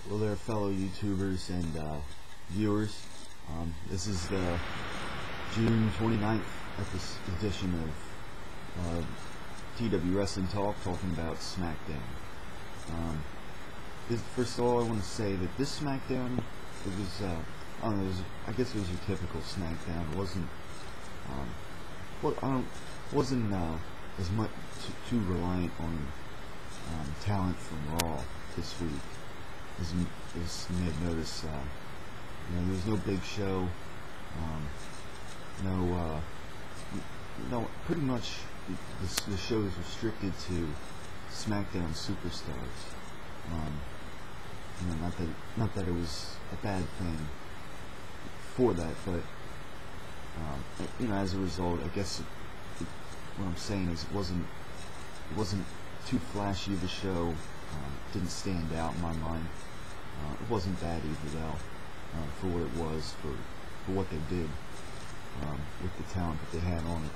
Well there, fellow YouTubers and viewers. This is the June 29th edition of TWWT Wrestling Talk, talking about Smackdown. First of all, I want to say that this Smackdown, it was, I guess it was your typical Smackdown. It wasn't as much too reliant on talent from Raw this week. As you may have noticed, there was no Big Show, pretty much the show is restricted to SmackDown superstars. Not that it was a bad thing for that, but as a result, I guess what I'm saying is it wasn't too flashy of a show. Didn't stand out in my mind. It wasn't bad either, though, for what it was, for what they did with the talent that they had on it.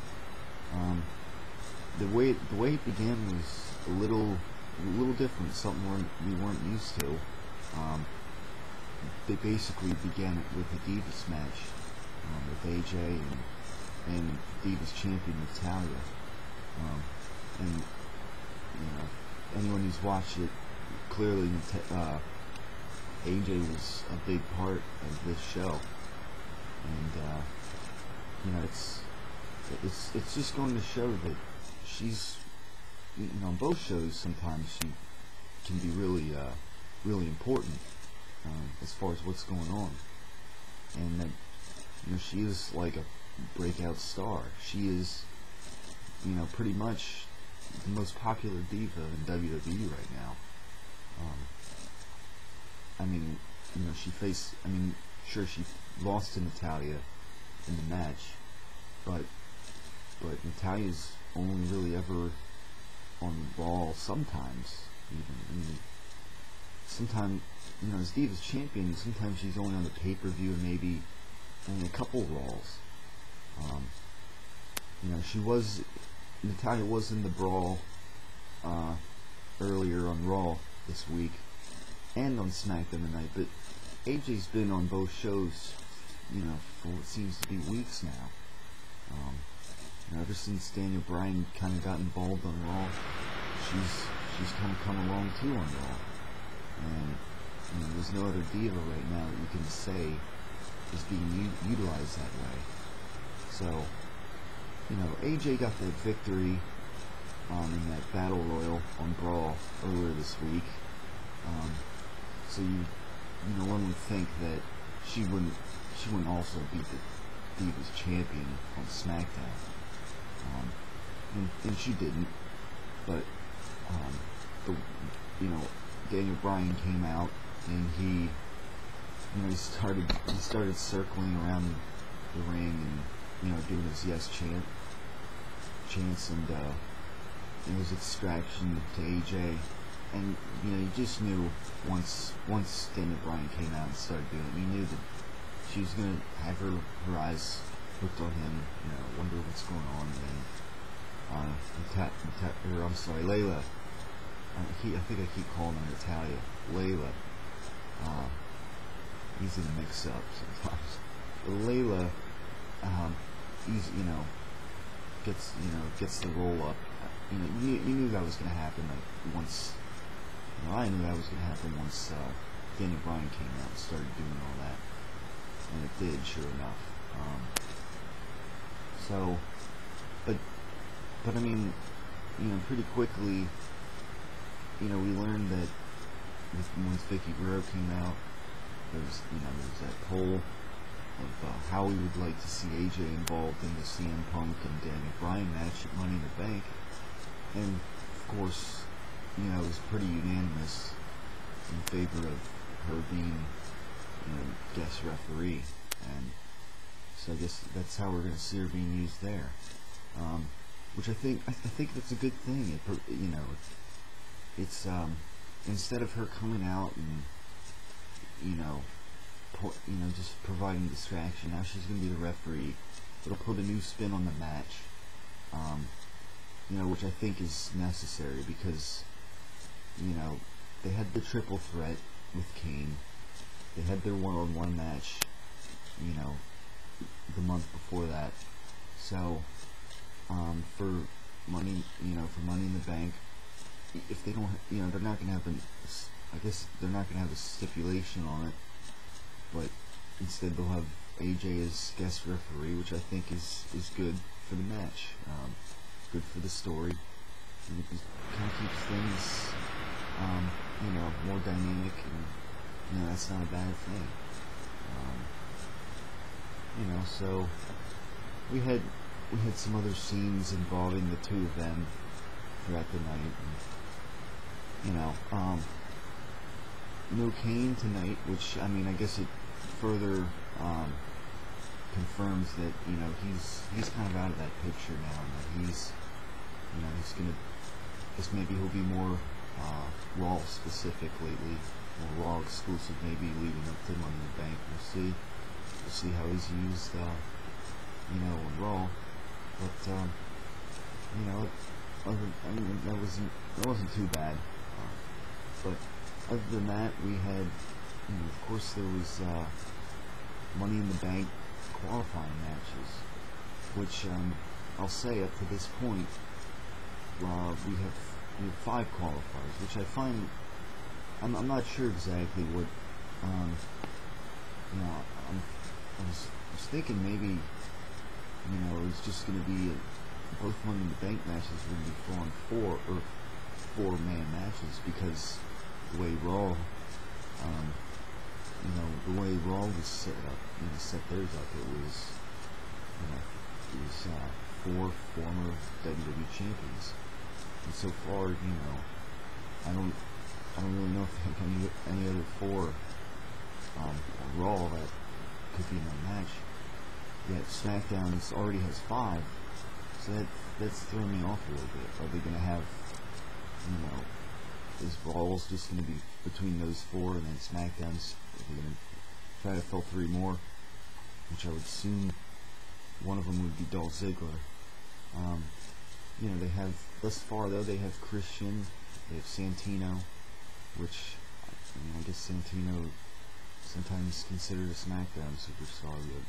The way it began was a little different, something we weren't used to. They basically began it with a Divas match with AJ and Divas champion Natalia. And anyone who's watched it, clearly AJ was a big part of this show, and it's just going to show that she's, on both shows sometimes she can be really important as far as what's going on, and that she is like a breakout star. She is pretty much the most popular diva in WWE right now. Sure, she lost to Natalia in the match, but Natalia's only really ever on Raw sometimes, even. Sometimes, as Divas champion, sometimes she's only on the pay-per-view and maybe only a couple Raws. Natalia was in the brawl earlier on Raw this week and on SmackDown tonight, but AJ's been on both shows, for what seems to be weeks now. Ever since Daniel Bryan kind of got involved on Raw, she's kind of come along too on Raw, and there's no other diva right now that you can say is being utilized that way. So, AJ got the victory in that Battle Royal on Brawl earlier this week. So one would think that she wouldn't also beat the Divas champion on SmackDown, and she didn't. But Daniel Bryan came out and he started circling around the ring and doing his yes chants, and it was a distraction to AJ. And you just knew once Daniel Bryan came out and started doing it, you knew that she was gonna have her eyes hooked on him. Wonder what's going on. And Layla. I think I keep calling her Natalia. Layla. He's in a mix-up sometimes. But Layla, gets the roll up. You knew that was gonna happen once. I knew that was going to happen once Daniel Bryan came out and started doing all that, and it did, sure enough. Pretty quickly, we learned that once Vicky Guerrero came out, there was that poll of how we would like to see AJ involved in the CM Punk and Daniel Bryan match at Money in the Bank, and of course, it was pretty unanimous in favor of her being, guest referee, and so I guess that's how we're going to see her being used there. Which I think that's a good thing. It's instead of her coming out and just providing distraction, now she's going to be the referee. It'll put a new spin on the match, which I think is necessary because they had the triple threat with Kane. They had their one-on-one match, you know, the month before that. So, for money, for Money in the Bank, if they don't, they're not gonna have I guess they're not gonna have a stipulation on it, but instead they'll have AJ as guest referee, which I think is good for the match, good for the story, and it kind of keeps things, more dynamic, and that's not a bad thing. So we had some other scenes involving the two of them throughout the night, and, no Kane tonight, which, I guess it further confirms that, he's kind of out of that picture now, and that he's gonna, guess maybe he'll be more Raw specific lately, more Raw exclusive, maybe leading up to Money in the Bank. We'll see how he's used, in Raw, but, that wasn't too bad, but other than that, we had, of course, there was Money in the Bank qualifying matches, which I'll say up to this point, we have 5 qualifiers, which I find, I'm not sure exactly what, I was thinking maybe, it's just going to be both Money in the Bank matches were going to be full on 4-man matches, because the way Raw, the way Raw was set up, set theirs up, it was 4 former WWE champions, and so far, I don't really know if they have any other 4 on Raw that could be in that match. Yet SmackDown already has 5, so that's throwing me off a little bit. Are they going to have, is Raw's just going to be between those 4, and then SmackDown's going to try to fill 3 more, which I would assume one of them would be Dolph Ziggler. They have, thus far though, they have Christian, they have Santino, which, I guess Santino sometimes considered a SmackDown superstar, but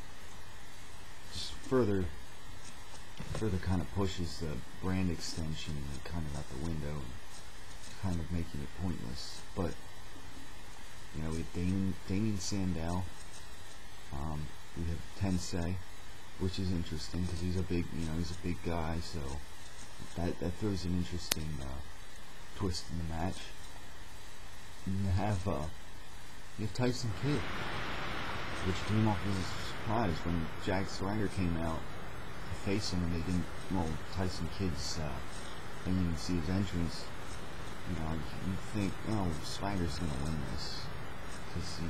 just further kind of pushes the brand extension kind of out the window, and kind of making it pointless. But we have Damien Sandow, we have Tensei, which is interesting because he's a big guy, so that throws an interesting twist in the match. And you have Tyson Kidd, which came off as a surprise when Jack Swagger came out to face him, and they didn't. Well, Tyson Kidd's didn't even see his entrance. You think, Swagger's gonna win this, because he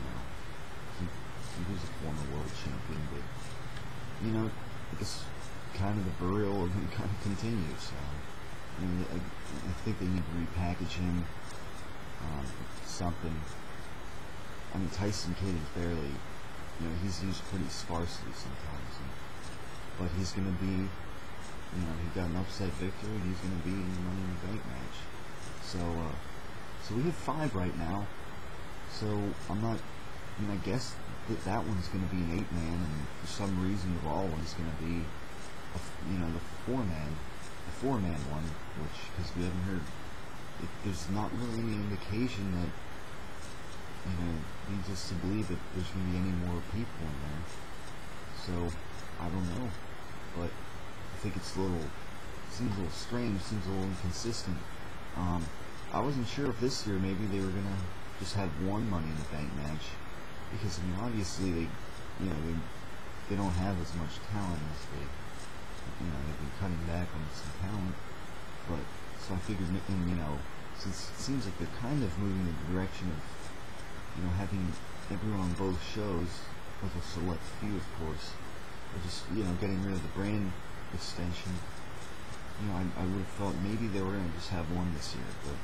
was a former world champion, but I guess kind of the burial of him kind of continues. I think they need to repackage him, something. Tyson Kidd is barely, he's used pretty sparsely sometimes, but he's going to be, he got an upset victory, and he's going to be in the Money in the Bank match. So we have 5 right now. So I'm not, I guess that one's going to be an 8-man, and for some reason Raw one's going to be, the 4-man one, which, because we haven't heard, there's not really any indication that, leads us to believe that there's going to be any more people in there. So, I don't know, but I think seems a little strange, seems a little inconsistent. I wasn't sure if this year maybe they were going to just have one Money in the Bank match, because, obviously they don't have as much talent as they've been cutting back on some talent, but, so I figured, since it seems like they're kind of moving in the direction of, having everyone on both shows, with a select few, of course, or just, getting rid of the brand extension, I would have thought maybe they were going to just have one this year, but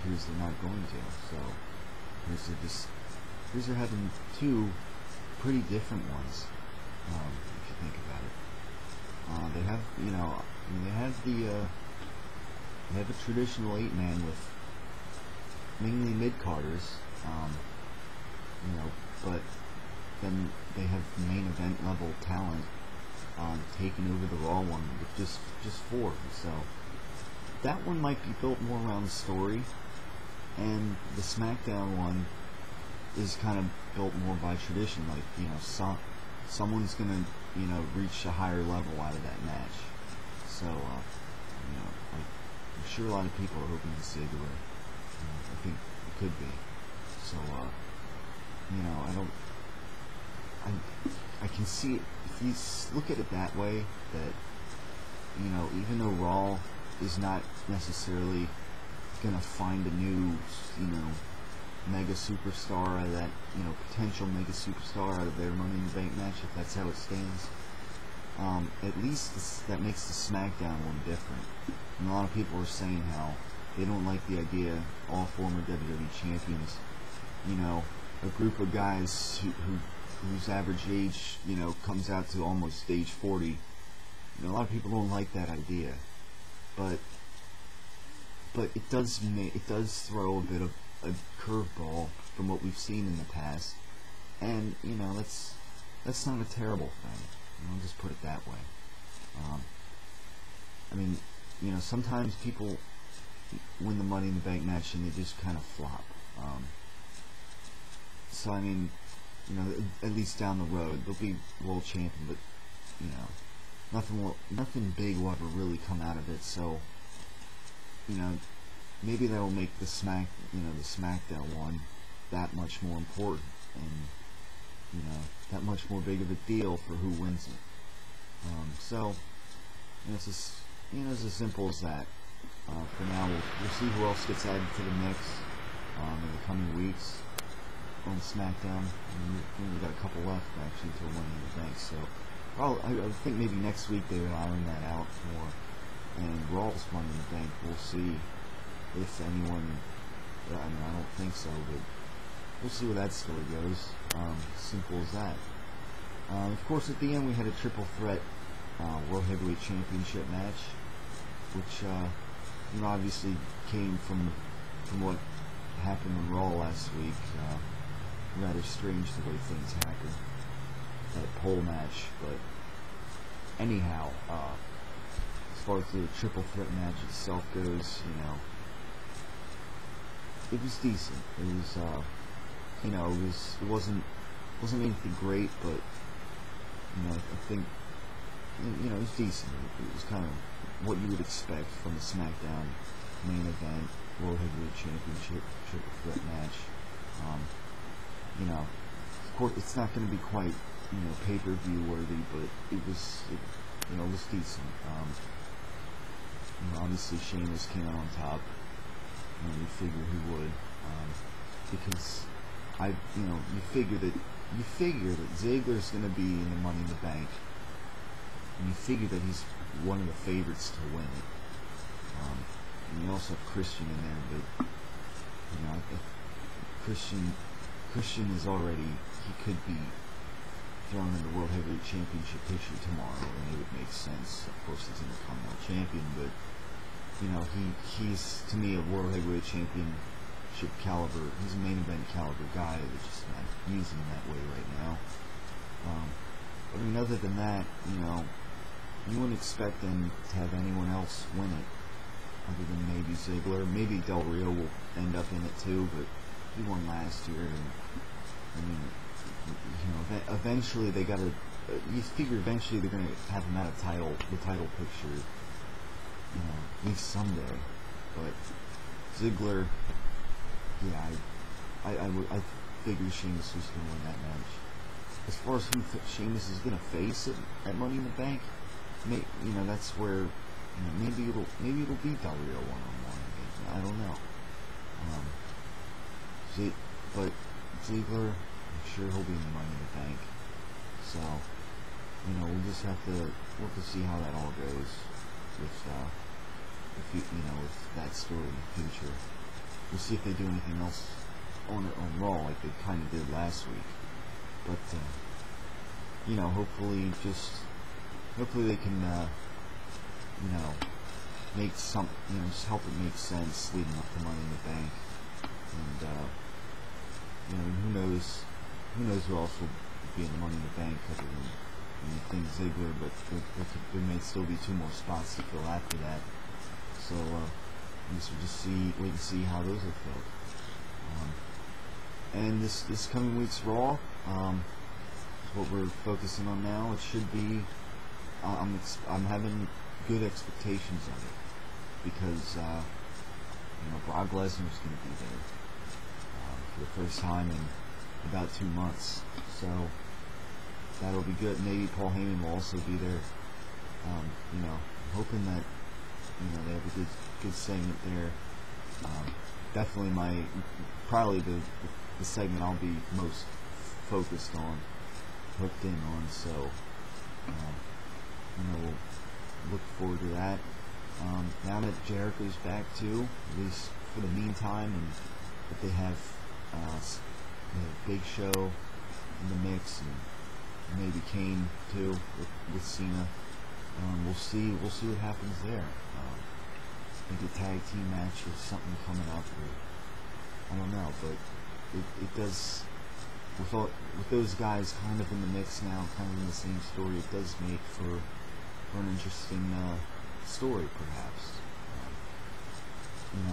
here's they're not going to, so here's they're having 2 pretty different ones, if you think about it. They have, they have a traditional 8-man with mainly mid-carders, but then they have main event level talent taking over the Raw one with just 4. So that one might be built more around the story, and the SmackDown one is kind of built more by tradition. Like, someone's gonna reach a higher level out of that match. So like, I'm sure a lot of people are hoping to Ziggler. I think it could be. So I can see it, if you look at it that way, that even though Raw is not necessarily gonna find a new mega superstar out of that, potential mega superstar out of their Money in the Bank match, if that's how it stands, at least that makes the SmackDown one different. And a lot of people are saying how they don't like the idea all former WWE champions, a group of guys whose average age, comes out to almost age 40. A lot of people don't like that idea, but it does throw a bit of a curveball from what we've seen in the past, and that's not a terrible thing. I'll just put it that way. I mean, sometimes people win the Money in the Bank match and they just kind of flop. So I mean, at least down the road they'll be world champion, but nothing big will ever really come out of it. So maybe that'll make the SmackDown one that much more important, and that much more big of a deal for who wins it. So it's as simple as that. For now, we'll see who else gets added to the mix in the coming weeks on SmackDown. We've got a couple left actually until Money in the Bank. So I think maybe next week they would iron that out more. And Raw's Money in the Bank, we'll see if anyone. I mean, I don't think so, but we'll see where that story goes. Simple as that. Of course, at the end we had a triple threat World Heavyweight Championship match, which obviously came from what happened on Raw last week. Rather strange the way things happened, that pole match. But anyhow, as far as the triple threat match itself goes, it was decent. It was, it wasn't anything great, but I think it was decent. It was kind of what you would expect from a SmackDown main event World Heavyweight Championship triple threat match. Of course, it's not going to be quite pay-per-view worthy, but it was decent. Obviously Sheamus came out on top. You figure he would, because you figure that Ziggler's going to be in the Money in the Bank, and you figure that he's one of the favorites to win it. And you also have Christian in there, but Christian is already, he could be thrown in the World Heavyweight Championship picture tomorrow, and it would make sense. Of course, he's an Intercontinental Champion, but he's to me a World Heavyweight Championship caliber. He's a main event caliber guy. They're just not using him that way right now. But I mean, other than that, you wouldn't expect them to have anyone else win it, other than maybe Ziggler. Maybe Del Rio will end up in it too, but he won last year, and I mean, eventually they gotta. You figure eventually they're gonna have him out of the title picture, at least someday. But Ziggler, yeah, I figure Sheamus was gonna win that match. As far as who Sheamus is gonna face at Money in the Bank, that's where maybe it'll be Del Rio one-on-one. I don't know. But Ziggler, I'm sure he'll be in the Money in the Bank. So, we'll just have to see how that all goes with that story in the future. We'll see if they do anything else on Raw like they kind of did last week. But hopefully they can make some, just help it make sense leading up to Money in the Bank. And who knows who knows who else will be in the Money in the Bank other than things Ziggler, but there may still be 2 more spots to fill after that. So I guess we'll just wait and see how those are filled. And this coming week's Raw, is what we're focusing on now. It should be. I'm having good expectations of it because Brock Lesnar's going to be there for the first time in about 2 months, so that'll be good. Maybe Paul Heyman will also be there. Hoping that they have a good segment there. Definitely probably the segment I'll be most focused on, hooked in on. So we'll look forward to that. Now that Jericho's back too, at least for the meantime, and that they have Big Show in the mix, and maybe Kane too with Cena. We'll see what happens there. I think a tag team match or something coming up, or I don't know, but it does. With those guys kind of in the mix now, kind of in the same story, it does make for an interesting story, perhaps.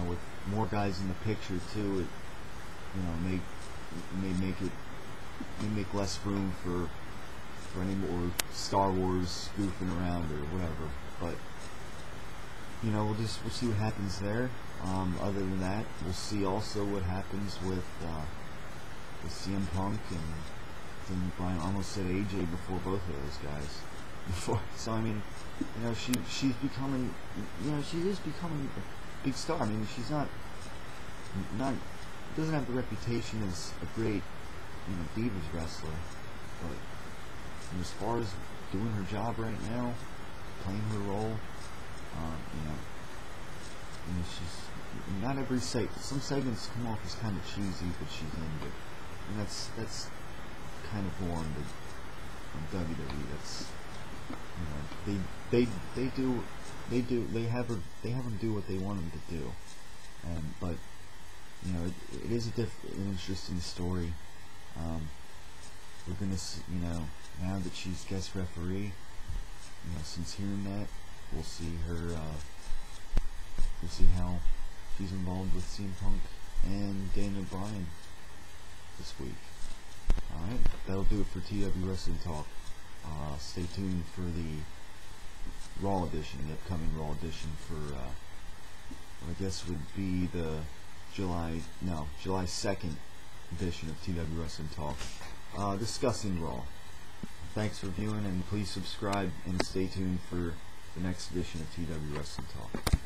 With more guys in the picture too, it may make less room for any more Star Wars goofing around or whatever. But we'll see what happens there. Other than that, we'll see also what happens with CM Punk and Brian. I almost said AJ before both of those guys. So I mean, she's becoming, she is becoming a big star. I mean, she's not doesn't have the reputation as a great divas wrestler, but as far as doing her job right now, playing her role, she's not every segment. Some segments come off as kind of cheesy, but she's in it, and that's kind of more on WWE. That's they have them do what they want them to do, but it is an interesting story. We're gonna now that she's guest referee, since hearing that, we'll see her. We'll see how she's involved with CM Punk and Daniel Bryan this week. Alright, that'll do it for TW Wrestling Talk. Stay tuned for the Raw edition, the upcoming Raw edition for what I guess would be the July 2nd edition of TW Wrestling Talk, discussing Raw. Thanks for viewing, and please subscribe and stay tuned for the next edition of TW Wrestling Talk.